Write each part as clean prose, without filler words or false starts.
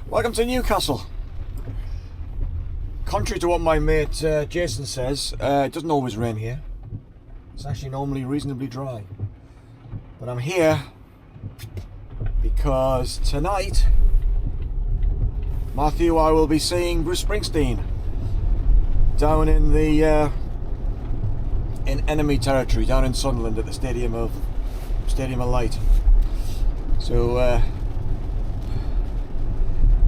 Welcome to Newcastle. Contrary to what my mate Jason says, it doesn't always rain here. It's actually normally reasonably dry. But I'm here because tonight, Matthew, I will be seeing Bruce Springsteen down in the in enemy territory, down in Sunderland at the Stadium of Light. So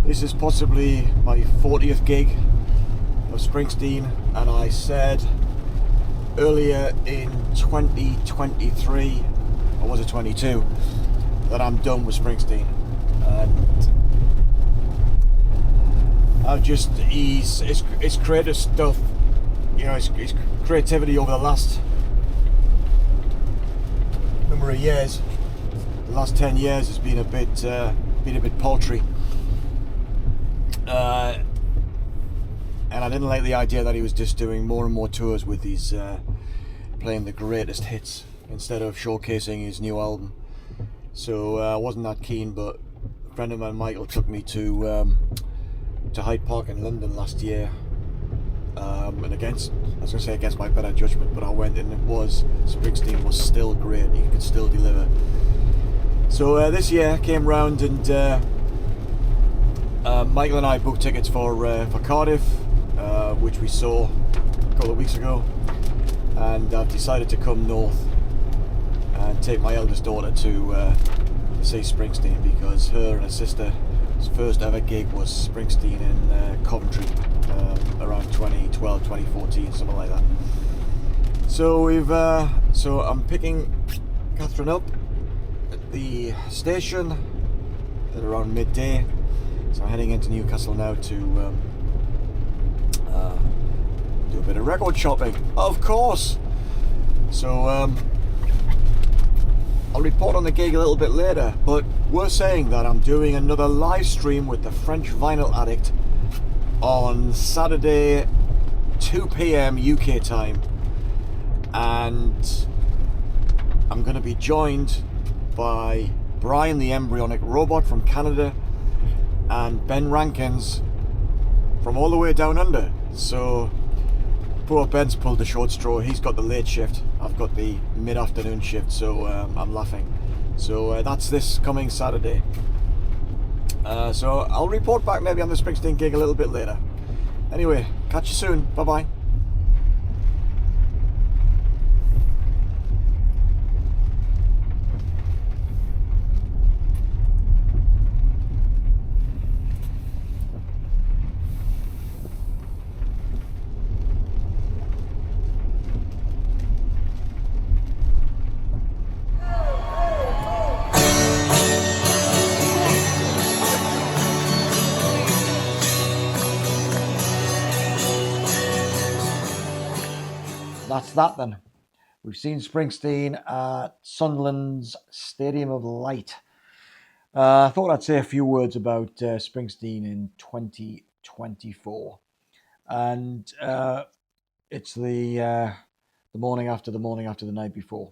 this is possibly my 40th gig of Springsteen, and I said earlier in 2023, or was it 22, that I'm done with Springsteen. And I've just, his creative stuff, you know, his creativity over the last number of years, the last 10 years has been a bit paltry. And I didn't like the idea that he was just doing more and more tours with these playing the greatest hits instead of showcasing his new album. So I wasn't that keen, but a friend of mine, Michael, took me to Hyde Park in London last year, and against my better judgment, but I went, and Springsteen was still great. He could still deliver. So this year came round, and Michael and I booked tickets for Cardiff, which we saw a couple of weeks ago, and I've decided to come north and take my eldest daughter to see Springsteen, because her and her sister's first ever gig was Springsteen in Coventry around 2012, 2014, something like that. So I'm picking Catherine up at the station at around midday. So I'm heading into Newcastle now to do a bit of record shopping, of course. So I'll report on the gig a little bit later, but we're saying that I'm doing another live stream with the French Vinyl Addict on Saturday 2 p.m. UK time, and I'm going to be joined by Brian the Embryonic Robot from Canada and Ben Rankins from all the way down under. So poor Ben's pulled the short straw. He's got the late shift, I've got the mid-afternoon shift, so I'm laughing. So that's this coming Saturday. So I'll report back maybe on the Springsteen gig a little bit later. Anyway, catch you soon. Bye bye. That's that then. We've seen Springsteen at Sunderland's Stadium of Light. I thought I'd say a few words about Springsteen in 2024. And it's the morning after the night before.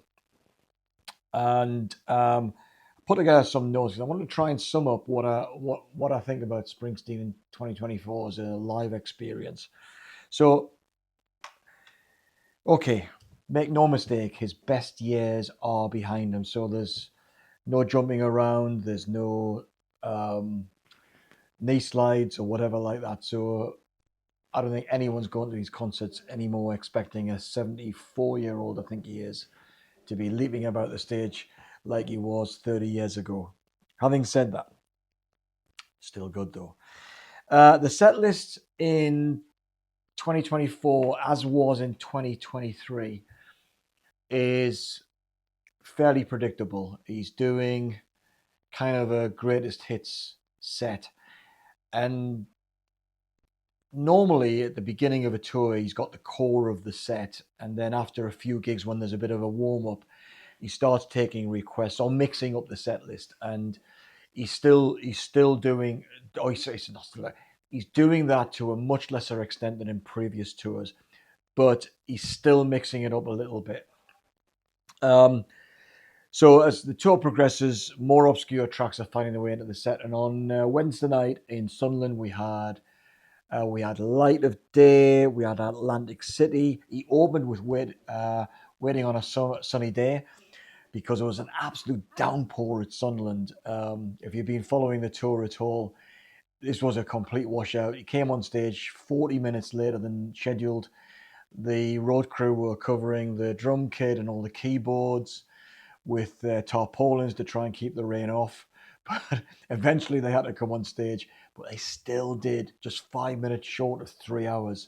And put together some notes. I wanted to try and sum up what I think about Springsteen in 2024 as a live experience. So, okay, make no mistake, his best years are behind him. So there's no jumping around, there's no knee slides or whatever like that. So I don't think anyone's going to these concerts anymore expecting a 74-year-old, I think he is, to be leaping about the stage like he was 30 years ago. Having said that, still good though. The set list in 2024, as was in 2023, is fairly predictable. He's doing kind of a greatest hits set, and normally at the beginning of a tour he's got the core of the set, and then after a few gigs, when there's a bit of a warm-up, he starts taking requests or mixing up the set list. And he's still doing, he's doing that to a much lesser extent than in previous tours, but he's still mixing it up a little bit. So as the tour progresses, more obscure tracks are finding their way into the set. And on Wednesday night in Sunderland, we had Light of Day, we had Atlantic City. He opened with Waiting on a Sunny Day because it was an absolute downpour at Sunderland. If you've been following the tour at all, this was a complete washout. He came on stage 40 minutes later than scheduled. The road crew were covering the drum kit and all the keyboards with tarpaulins to try and keep the rain off. But eventually they had to come on stage, but they still did, just 5 minutes short of 3 hours,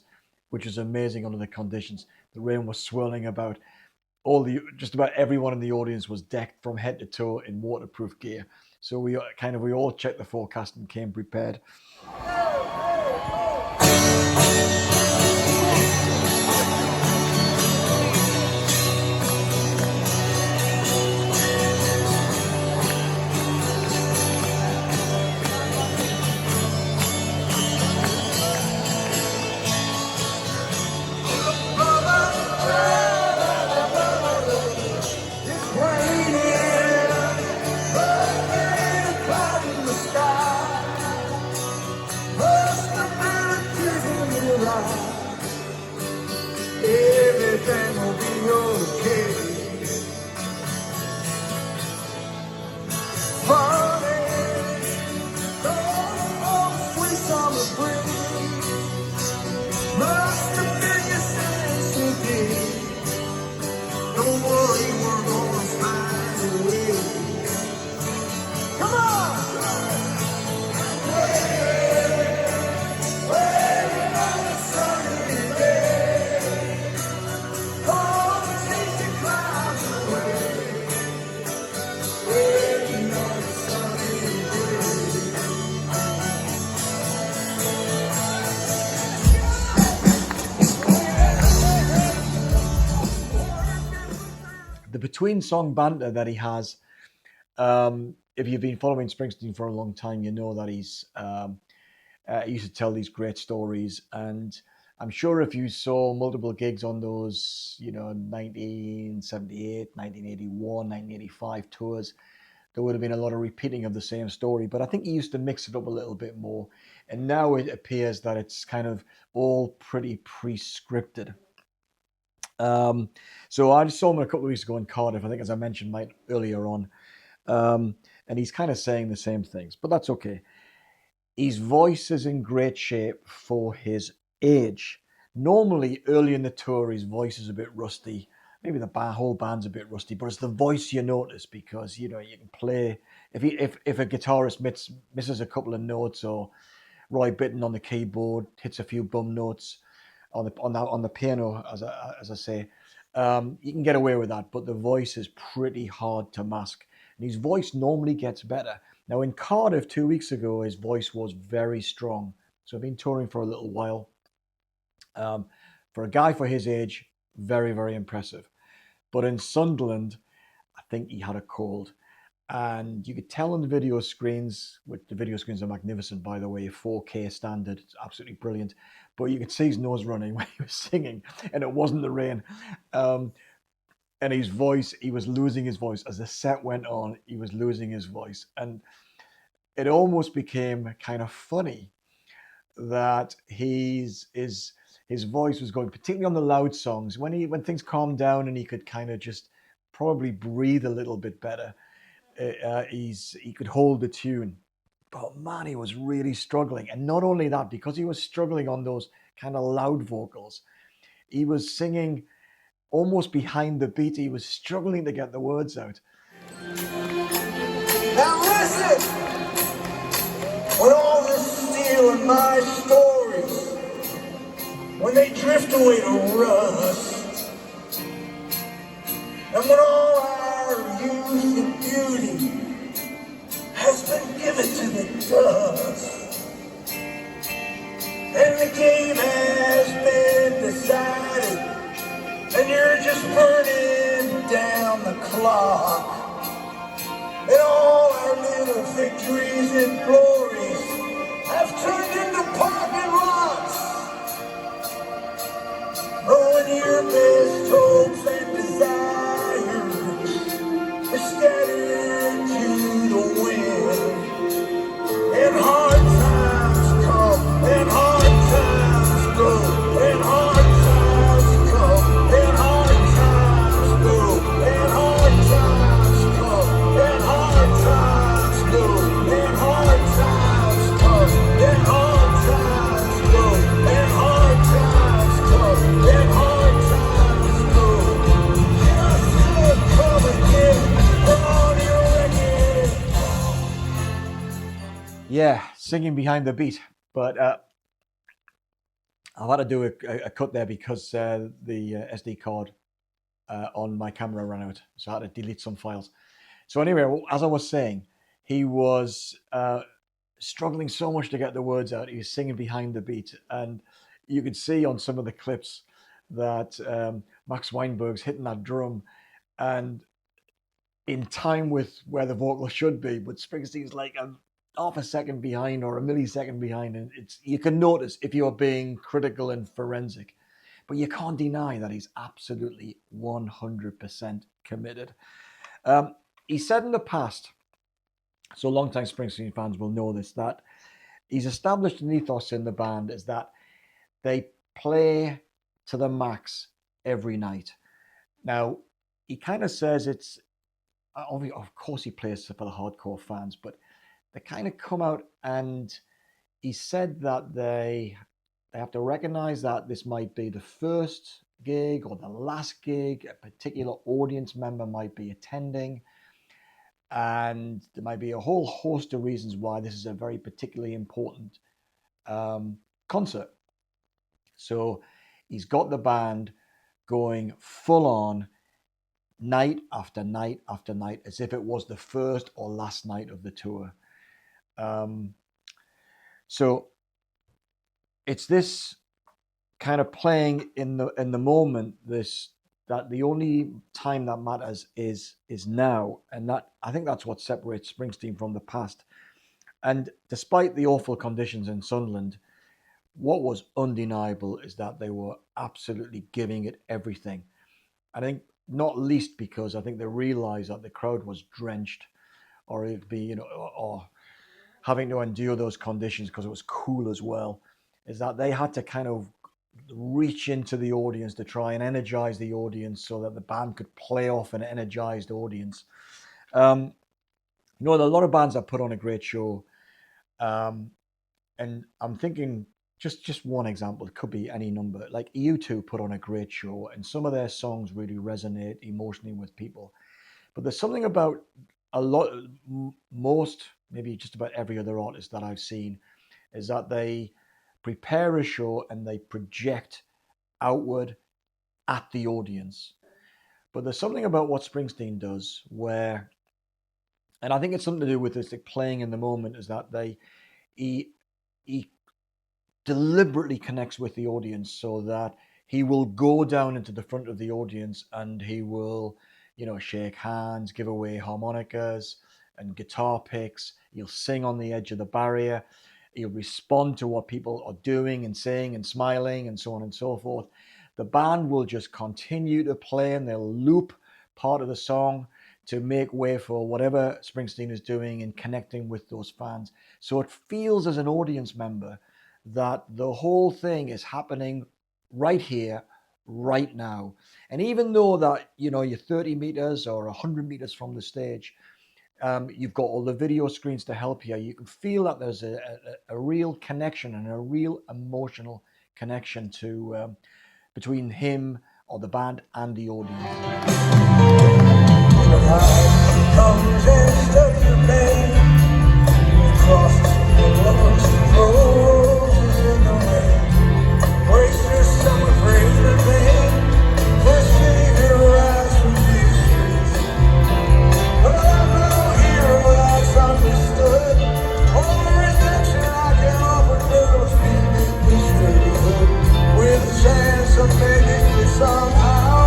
which is amazing under the conditions. The rain was swirling about. Just about everyone in the audience was decked from head to toe in waterproof gear. So we all checked the forecast and came prepared. Everything will be okay. Funny, oh, sweet summer breeze must have been your sensitive. Don't worry, we're gonna find a way. Come on! Waiting on a sunny day. Oh, chase the clouds away. Waiting on a sunny day. The between song banter that he has, if you've been following Springsteen for a long time, you know that he used to tell these great stories. And I'm sure if you saw multiple gigs on those, 1978, 1981, 1985 tours, there would have been a lot of repeating of the same story. But I think he used to mix it up a little bit more. And now it appears that it's kind of all pretty pre-scripted. So I just saw him a couple of weeks ago in Cardiff, I think, as I mentioned earlier on. And he's kind of saying the same things, but that's okay. His voice is in great shape for his age. Normally, early in the tour, his voice is a bit rusty. Maybe the whole band's a bit rusty, but it's the voice you notice because, you can play. If a guitarist misses a couple of notes, or Roy Bittan on the keyboard hits a few bum notes on the piano, as I say, you can get away with that. But the voice is pretty hard to mask, and his voice normally gets better. Now in Cardiff 2 weeks ago, his voice was very strong. So I've been touring for a little while. For a guy for his age, very, very impressive. But in Sunderland, I think he had a cold. And you could tell on the video screens, which the video screens are magnificent, by the way, 4K standard, it's absolutely brilliant. But you could see his nose running when he was singing, and it wasn't the rain. And his voice, he was losing his voice. As the set went on, he was losing his voice. And it almost became kind of funny that his voice was going, particularly on the loud songs, when things calmed down and he could kind of just probably breathe a little bit better. He could hold the tune, but man, he was really struggling. And not only that, because he was struggling on those kind of loud vocals, he was singing almost behind the beat. He was struggling to get the words out. Now listen, when all this steel and my stories, when they drift away to rust, and when all our youth and beauty has been given to the dust, and the game has been decided, and you're just burning down the clock, and all our little victories and glories have turned into parking lots. Oh, and your best hopes and desires are singing behind the beat. But I've had to do a cut there because the SD card on my camera ran out. So I had to delete some files. So anyway, as I was saying, he was struggling so much to get the words out. He was singing behind the beat. And you could see on some of the clips that Max Weinberg's hitting that drum and in time with where the vocal should be, but Springsteen's like half a second behind or a millisecond behind. And you can notice if you're being critical and forensic, but you can't deny that he's absolutely 100% committed. He said in the past, so longtime Springsteen fans will know this, that he's established an ethos in the band is that they play to the max every night. Now, he kind of says it's, of course he plays for the hardcore fans, but they kind of come out and he said that they have to recognize that this might be the first gig or the last gig a particular audience member might be attending. And there might be a whole host of reasons why this is a very particularly important concert. So he's got the band going full on night after night after night, as if it was the first or last night of the tour. So it's this kind of playing in the moment, that the only time that matters is now, and that I think that's what separates Springsteen from the past. And despite the awful conditions in Sunderland, what was undeniable is that they were absolutely giving it everything. I think not least because I think they realized that the crowd was drenched, or it'd be, or having to endure those conditions because it was cool as well, is that they had to kind of reach into the audience to try and energize the audience so that the band could play off an energized audience. There are a lot of bands that put on a great show. And I'm thinking, just one example, it could be any number. Like U2 put on a great show, and some of their songs really resonate emotionally with people. But there's something about most, maybe just about every other artist that I've seen, is that they prepare a show and they project outward at the audience. But there's something about what Springsteen does where, and I think it's something to do with this, like playing in the moment, is that he deliberately connects with the audience so that he will go down into the front of the audience and he will, shake hands, give away harmonicas and guitar picks. He'll sing on the edge of the barrier. He'll respond to what people are doing and saying and smiling and so on and so forth. The band will just continue to play and they'll loop part of the song to make way for whatever Springsteen is doing and connecting with those fans. So it feels as an audience member that the whole thing is happening right here, right now. And even though that, you're 30 meters or 100 meters from the stage, you've got all the video screens to help you. You can feel that there's a real connection and a real emotional connection to between him or the band and the audience. Comes and stirs your pain. Crosses the lovers and roses in the rain. Brace yourself afraid of pain. Pushing your eyes from these streets. But I'm no hero that's understood. All the redemption I can offer those people misunderstood. With a chance of making it somehow.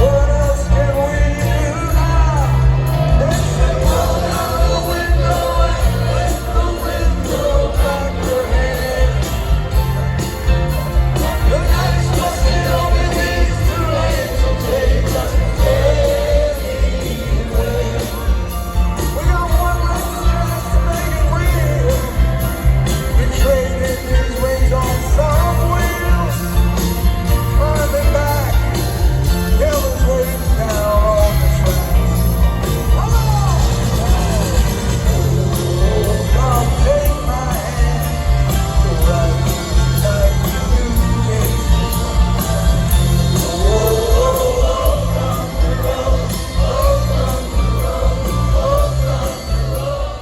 What else can we do now? It's the roll out the window and with the window back your head. The night's busted open these two lanes will take us anywhere. We got one last chance to make it real. We traded these wings on some wheels. Running back, Kevin's waiting down on the tracks. Come on! Come take my hand. Go right like you did.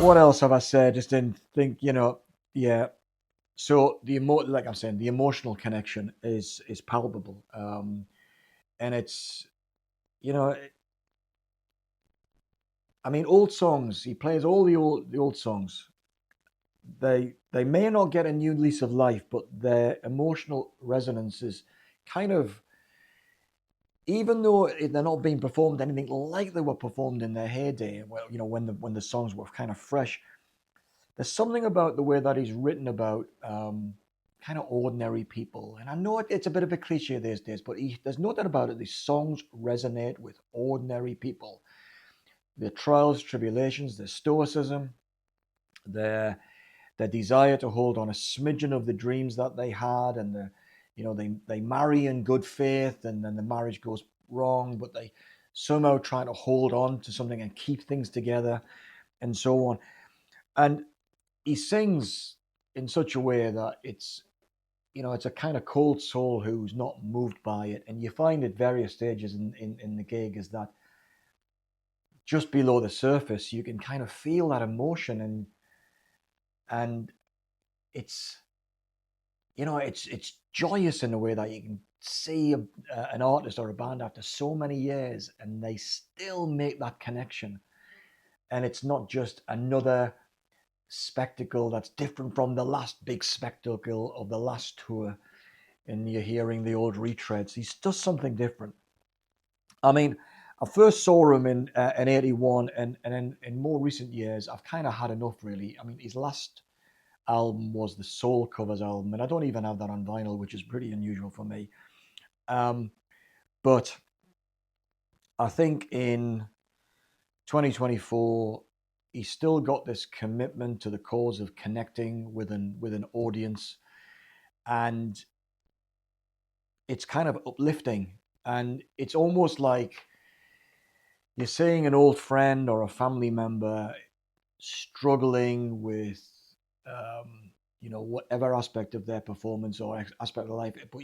What else have I said? Just didn't think, Yeah. So like I'm saying, the emotional connection is palpable, and it's you know, I mean, old songs. He plays all the old songs. They may not get a new lease of life, but their emotional resonance is kind of, even though they're not being performed anything like they were performed in their heyday. Well, when the songs were kind of fresh. There's something about the way that he's written about kind of ordinary people. And I know it's a bit of a cliche these days, but there's no doubt about it. These songs resonate with ordinary people. Their trials, tribulations, their stoicism, their desire to hold on a smidgen of the dreams that they had, and they marry in good faith, and then the marriage goes wrong, but they somehow try to hold on to something and keep things together, and so on. And he sings in such a way that it's a kind of cold soul who's not moved by it. And you find at various stages in the gig is that just below the surface you can kind of feel that emotion, and it's it's joyous in a way that you can see an artist or a band after so many years and they still make that connection. And it's not just another spectacle that's different from the last big spectacle of the last tour, and you're hearing the old retreads. He does something different. I mean, I first saw him in '81, and in more recent years, I've kind of had enough, really. I mean, his last album was the Soul Covers album, and I don't even have that on vinyl, which is pretty unusual for me. But I think in 2024, he's still got this commitment to the cause of connecting with an audience, and it's kind of uplifting, and it's almost like you're seeing an old friend or a family member struggling with whatever aspect of their performance or aspect of life, but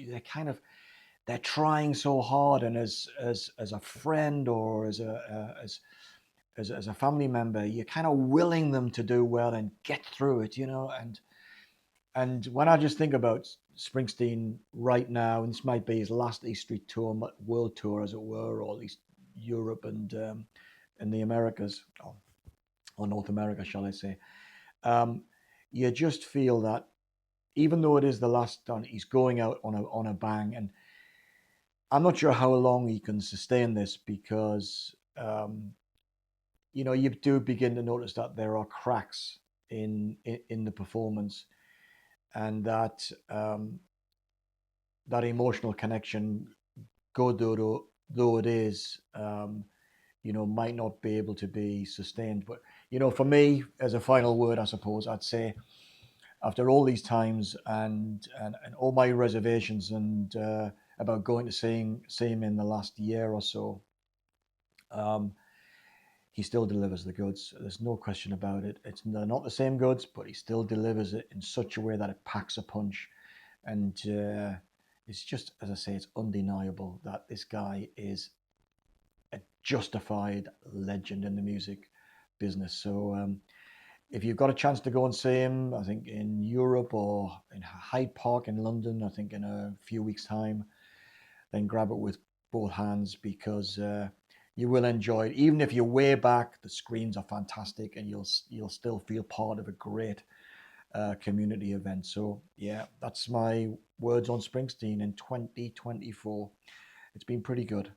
they're trying so hard, and as a friend or as a family member, you're kind of willing them to do well and get through it, and when I just think about Springsteen right now, and this might be his last East Street tour, world tour, as it were, or at least Europe and the Americas, or North America, shall I say, you just feel that even though it is the last done, he's going out on a bang, and I'm not sure how long he can sustain this, because you do begin to notice that there are cracks in the performance, and that that emotional connection, good though it is, might not be able to be sustained. But for me, as a final word, I suppose I'd say, after all these times and all my reservations and about going to see him in the last year or so, he still delivers the goods. There's no question about it. They're not the same goods, but he still delivers it in such a way that it packs a punch. And it's just, as I say, it's undeniable that this guy is a justified legend in the music business. So if you've got a chance to go and see him, I think in Europe or in Hyde Park in London, I think in a few weeks' time, then grab it with both hands, because you will enjoy it. Even if you're way back, the screens are fantastic, and you'll still feel part of a great community event. So yeah, that's my words on Springsteen in 2024. It's been pretty good.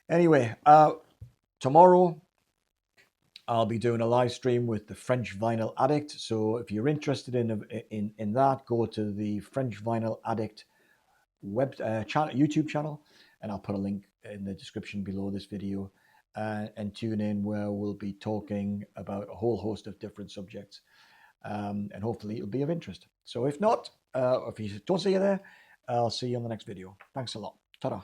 Anyway, tomorrow I'll be doing a live stream with the French Vinyl Addict. So if you're interested in that, go to the French Vinyl Addict YouTube channel, and I'll put a link in the description below this video, and tune in, where we'll be talking about a whole host of different subjects, and hopefully it'll be of interest. So if not, if you don't see you there, I'll see you on the next video. Thanks a lot. Ta-da.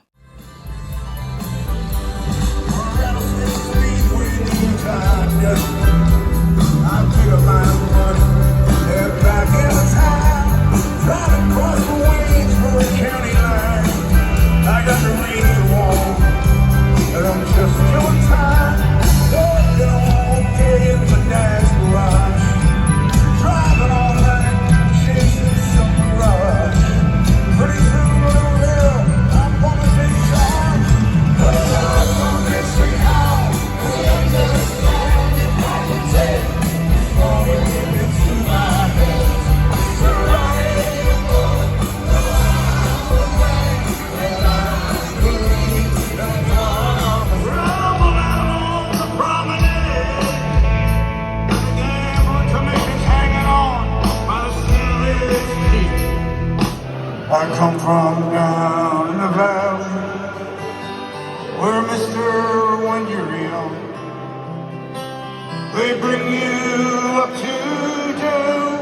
I got the reins to walk, and I'm just doing time. Don't get in the dance garage, driving all night. I come from down in the valley where Mister, when you're young, they bring you up to town